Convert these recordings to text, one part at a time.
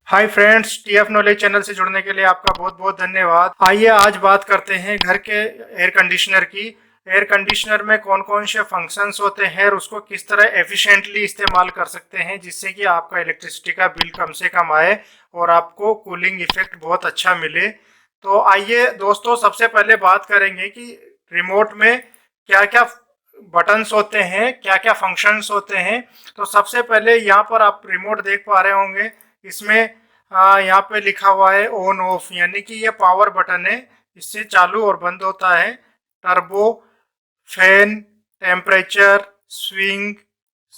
Hi friends, TF knowledge channel से जुड़ने के लिए आपका बहुत बहुत धन्यवाद। आइए आज बात करते हैं घर के एयर कंडीशनर की। एयर कंडीशनर में कौन कौन से फंक्शंस होते हैं और उसको किस तरह एफिशिएंटली इस्तेमाल कर सकते हैं जिससे कि आपका इलेक्ट्रिसिटी का बिल कम से कम आए और आपको कूलिंग इफेक्ट बहुत अच्छा मिले। तो आइए दोस्तों, सबसे पहले बात करेंगे कि रिमोट में क्या क्या बटन्स होते हैं, क्या क्या फंक्शंस होते हैं। तो सबसे पहले यहाँ पर आप रिमोट देख पा रहे होंगे। इसमें यहाँ पे लिखा हुआ है ऑन ऑफ, यानी कि ये पावर बटन है, इससे चालू और बंद होता है। Turbo, fan, temperature, swing,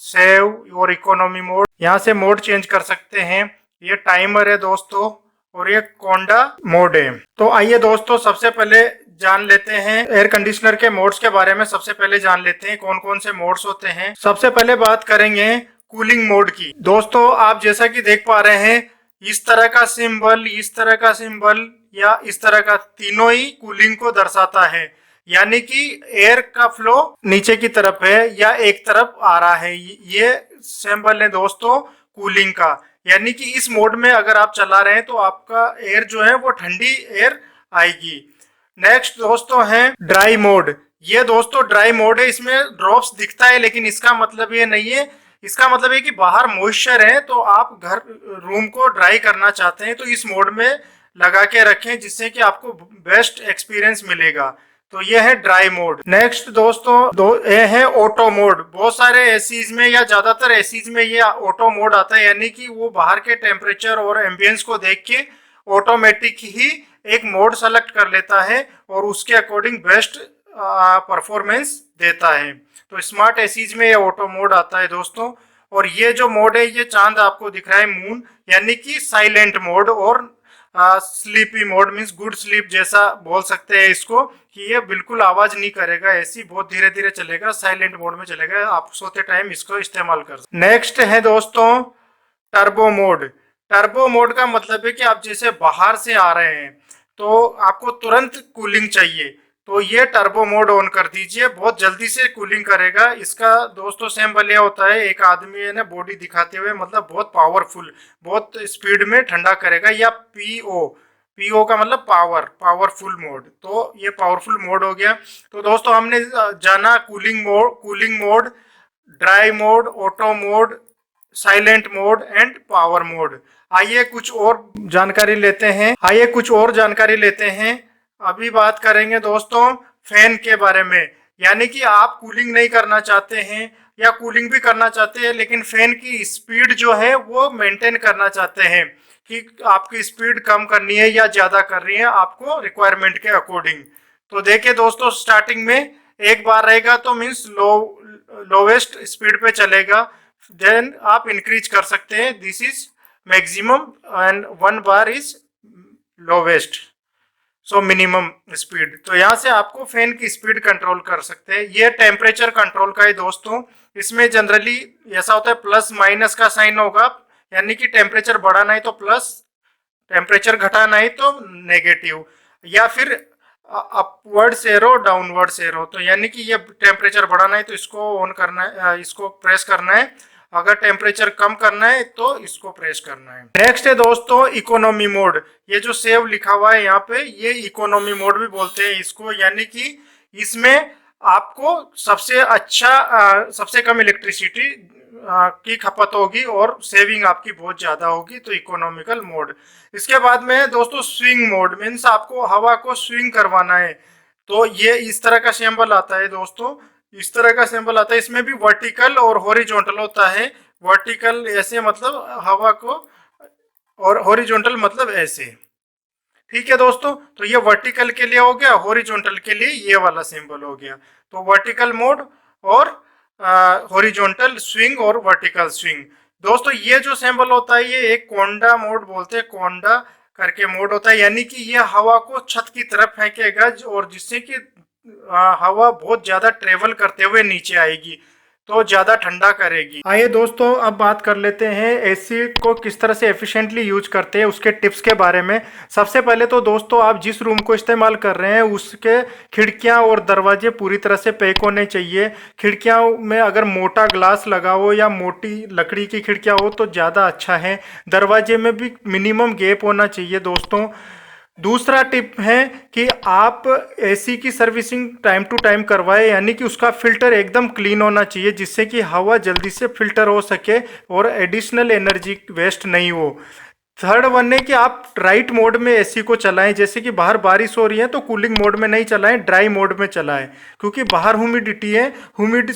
save और इकोनॉमी मोड, यहाँ से मोड चेंज कर सकते हैं। ये टाइमर है दोस्तों, और ये कोंडा मोड है। तो आइए दोस्तों, सबसे पहले जान लेते हैं एयर कंडीशनर के मोड्स के बारे में। सबसे पहले जान लेते हैं कौन कौन से मोड्स होते हैं। सबसे पहले बात करेंगे कूलिंग मोड की। दोस्तों, आप जैसा कि देख पा रहे हैं, इस तरह का सिंबल, इस तरह का सिंबल या इस तरह का, तीनों ही कूलिंग को दर्शाता है। यानी कि एयर का फ्लो नीचे की तरफ है या एक तरफ आ रहा है। ये सिंबल है दोस्तों कूलिंग का। यानी कि इस मोड में अगर आप चला रहे हैं तो आपका एयर जो है वो ठंडी एयर आएगी। नेक्स्ट दोस्तों है ड्राई मोड। ये दोस्तों ड्राई मोड है, इसमें ड्रॉप्स दिखता है लेकिन इसका मतलब ये नहीं है। इसका मतलब है कि बाहर मॉइस्चर है तो आप घर रूम को ड्राई करना चाहते हैं तो इस मोड में लगा के रखें, जिससे कि आपको बेस्ट एक्सपीरियंस मिलेगा। तो ये है ड्राई मोड। नेक्स्ट दोस्तों ये है ऑटो मोड। बहुत सारे एसीज में या ज्यादातर एसीज में ये ऑटो मोड आता है, यानी कि वो बाहर के टेम्परेचर और एम्बियंस को देख के ऑटोमेटिक ही एक मोड सेलेक्ट कर लेता है और उसके अकॉर्डिंग बेस्ट परफॉर्मेंस देता है। तो स्मार्ट एसीज में ये ऑटो मोड आता है दोस्तों। और ये जो मोड है, ये चांद आपको दिख रहा है, मून, यानी कि साइलेंट मोड और sleepy mode, means good sleep जैसा बोल सकते हैं इसको, कि ये बिल्कुल आवाज नहीं करेगा, एसी बहुत धीरे धीरे चलेगा, साइलेंट मोड में चलेगा, आप सोते टाइम इसको इस्तेमाल कर सकते। नेक्स्ट है दोस्तों टर्बो मोड। टर्बो मोड का मतलब है कि आप जैसे बाहर से आ रहे हैं तो आपको तुरंत कूलिंग चाहिए, तो ये टर्बो मोड ऑन कर दीजिए, बहुत जल्दी से कूलिंग करेगा। इसका दोस्तों सिंबल ये होता है, एक आदमी है ना बॉडी दिखाते हुए, मतलब बहुत पावरफुल, बहुत स्पीड में ठंडा करेगा। या पीओ, पीओ का मतलब पावर, पावरफुल मोड। तो ये पावरफुल मोड हो गया। तो दोस्तों हमने जाना cooling mode, dry mode, auto mode, silent mode and power mode. आइए कुछ और जानकारी लेते हैं। अभी बात करेंगे दोस्तों फैन के बारे में। यानी कि आप कूलिंग नहीं करना चाहते हैं या कूलिंग भी करना चाहते हैं लेकिन फैन की स्पीड जो है वो मेंटेन करना चाहते हैं, कि आपकी स्पीड कम करनी है या ज्यादा करनी है आपको रिक्वायरमेंट के अकॉर्डिंग। तो देखिए दोस्तों, स्टार्टिंग में एक बार रहेगा तो मीन्स लोवेस्ट स्पीड पे चलेगा, देन आप इंक्रीज कर सकते हैं, this is maximum and one bar is lowest, so minimum speed. तो यहाँ से आपको फैन की स्पीड कंट्रोल कर सकते हैं। ये टेम्परेचर कंट्रोल का है दोस्तों। इसमें जनरली ऐसा होता है प्लस माइनस का साइन होगा, यानी कि टेम्परेचर बढ़ाना है तो प्लस, टेम्परेचर घटाना है तो नेगेटिव, या फिर अपवर्ड एरो, डाउनवर्ड एरो। तो यानी कि ये टेम्परेचर बढ़ाना है तो इसको ऑन करना है, इसको प्रेस करना है। अगर टेम्परेचर कम करना है तो इसको प्रेस करना है। नेक्स्ट है दोस्तों इकोनॉमी मोड। ये जो सेव लिखा हुआ है यहाँ पे, ये इकोनॉमी मोड भी बोलते हैं इसको। यानी कि इसमें आपको सबसे अच्छा सबसे कम इलेक्ट्रिसिटी की खपत होगी और सेविंग आपकी बहुत ज्यादा होगी, तो इकोनॉमिकल मोड। इसके बाद में दोस्तों स्विंग मोड, मीन्स आपको हवा को स्विंग करवाना है। तो ये इस तरह का सिंबल आता है दोस्तों, इस तरह का सिंबल आता है। इसमें भी वर्टिकल और हॉरिजॉन्टल होता है। वर्टिकल ऐसे मतलब हवा को, और हॉरिजॉन्टल मतलब ऐसे। ठीक है दोस्तों, तो ये वर्टिकल के लिए हो गया, हॉरिजॉन्टल के लिए ये वाला सिंबल हो गया। तो वर्टिकल मोड और हॉरिजॉन्टल स्विंग और वर्टिकल स्विंग। दोस्तों ये जो सिंबल होता है ये एक कोंडा मोड बोलते हैं, कोंडा करके मोड होता है। यानी कि ये हवा को छत की तरफ फेंकेगा और जिससे कि हवा बहुत ज्यादा ट्रेवल करते हुए नीचे आएगी। तो ज़्यादा ठंडा करेगी। आइए दोस्तों अब बात कर लेते हैं एसी को किस तरह से एफिशिएंटली यूज करते हैं उसके टिप्स के बारे में। सबसे पहले तो दोस्तों आप जिस रूम को इस्तेमाल कर रहे हैं उसके खिड़कियां और दरवाजे पूरी तरह से पैक होने चाहिए। खिड़कियां में अगर मोटा ग्लास लगा हो या मोटी लकड़ी की खिड़कियां हो तो ज़्यादा अच्छा है। दरवाजे में भी मिनिमम गैप होना चाहिए दोस्तों। दूसरा टिप है कि आप एसी की सर्विसिंग टाइम टू टाइम करवाएं, यानी कि उसका फिल्टर एकदम क्लीन होना चाहिए जिससे कि हवा जल्दी से फिल्टर हो सके और एडिशनल एनर्जी वेस्ट नहीं हो। थर्ड वन है कि आप राइट मोड में एसी को चलाएं, जैसे कि बाहर बारिश हो रही है तो कूलिंग मोड में नहीं चलाएं, ड्राई मोड में चलाएं, क्योंकि बाहर ह्यूमिडिटी है, ह्यूमिड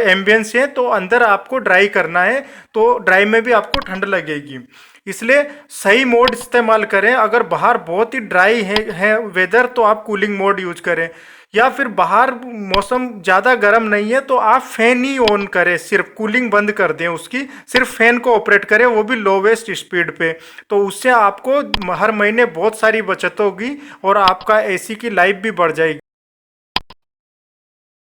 एम्बियंस है, तो अंदर आपको ड्राई करना है, तो ड्राई में भी आपको ठंड लगेगी। इसलिए सही मोड इस्तेमाल करें। अगर बाहर बहुत ही ड्राई है वेदर तो आप कूलिंग मोड यूज करें, या फिर बाहर मौसम ज़्यादा गर्म नहीं है तो आप फैन ही ऑन करें, सिर्फ कूलिंग बंद कर दें उसकी, सिर्फ फैन को ऑपरेट करें, वो भी लोवेस्ट स्पीड पे। तो उससे आपको हर महीने बहुत सारी बचत होगी और आपका एसी की लाइफ भी बढ़ जाएगी।